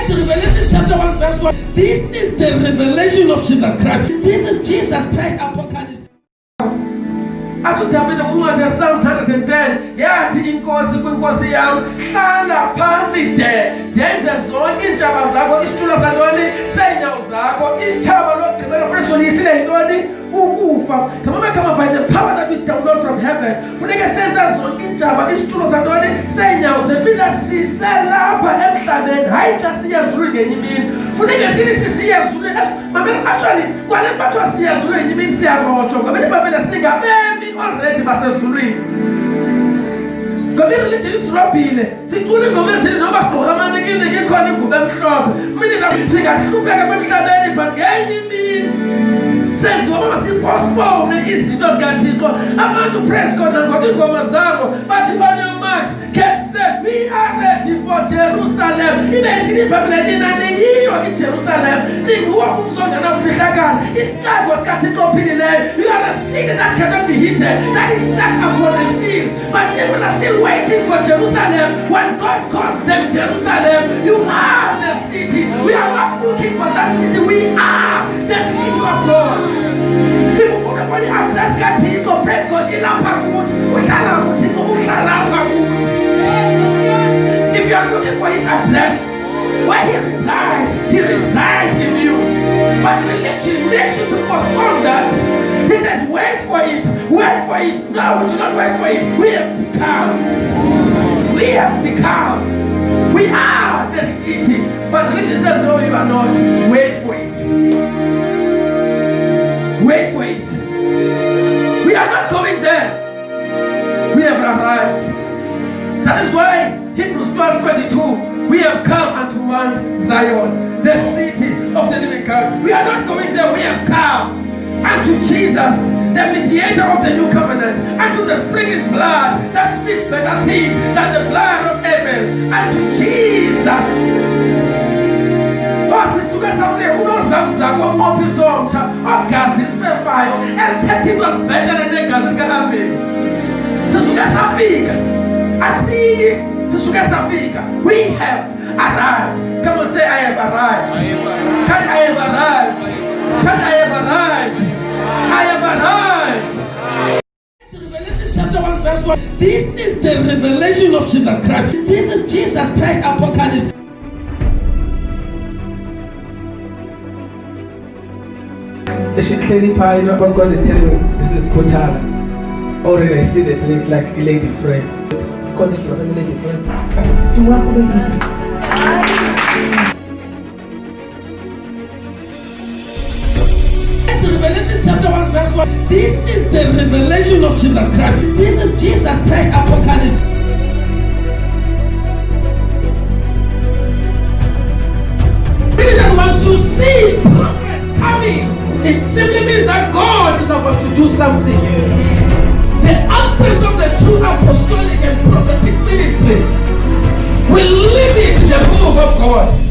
Revelation chapter 1 verse 1. This is the revelation of Jesus Christ. This is Jesus Christ apocalypse. Athi David uncwadi Psalms 110 yathi inkosi kwinkosi yami hlala phansi denze zonke intshaba zakho isitulo santoni seenyawo zakho isitshaba lokugqibela fresh solisile yintoni ukufa. Come by the power that we download from heaven funeke senza zonke intshaba isitulo santoni seenyawo zempila siselapha emhlabeni hayi xa siya ezulwini ngenye imini funeke sithi siya ezulwini. Actually kwale bathiwa siya ezulwini ngenye imini siyarotshwa ngoba ibabele singabemi already basezulwini ngoba ireligion isirobhile sicula ingoma ezithi noba sigqoka amanikini ikhona ingubo emhlophe mina singahlupheka kwemhlabeni but ngenye imini senziwa mama sipostpone izinto zikaThixo abantu praise God ngoba ingoma zabo bathi bani Max get set we are ready for Jerusalem. Ibe isithi iBhayibheli inani yiyo iJerusalem ninguwo umzongena ufihlakala isiqako sikaThixo ophilileyo. You are a city that cannot be hidden, that is set upon the sea, but people are still waiting for Jerusalem. When God calls them Jerusalem, you are the city. We are not looking for that city, we are the city of God. People for the body address kaThixo, praise God ilapha kuthi uhlala kuThixo uhlalapha kuthi. If you are looking for his address where he resides in you, but religion makes you to postpone that. He says wait for it. No, we do not wait for it. We are the city, but religion says no, you are not. Wait for it. We are not going there. We have arrived. That is why Hebrews 12:22, we have come unto Mount Zion, the city of the living God. We are not going there, we have come unto Jesus, the mediator of the new covenant, unto the springing blood that speaks better things than the blood of Abel, unto Jesus. Sisuke safika kunozam zakho ophiso omtsha ogazi lifefayo elithetha into ezibhetele negazi likaAbel. Sisuke safika asiyi sisuke safika. We have arrived. Come on, say I have arrived. Can I have arrived? Can I have arrived? I have arrived. Revelation chapter 1 verse 1. This is the revelation of Jesus Christ. This is Jesus Christ apocalypse. What God is telling me, this is Kotara. Already I see the place like a lady friend. God, it was a lady friend. It was a lady friend. Revelation chapter 1 verse 1. This is the revelation of Jesus Christ. This is Jesus Christ apocalypse. Meaning that once you see prophets coming, it simply means that God is about to do something. The absence of the true apostolic and prophetic ministry will limit the move of God.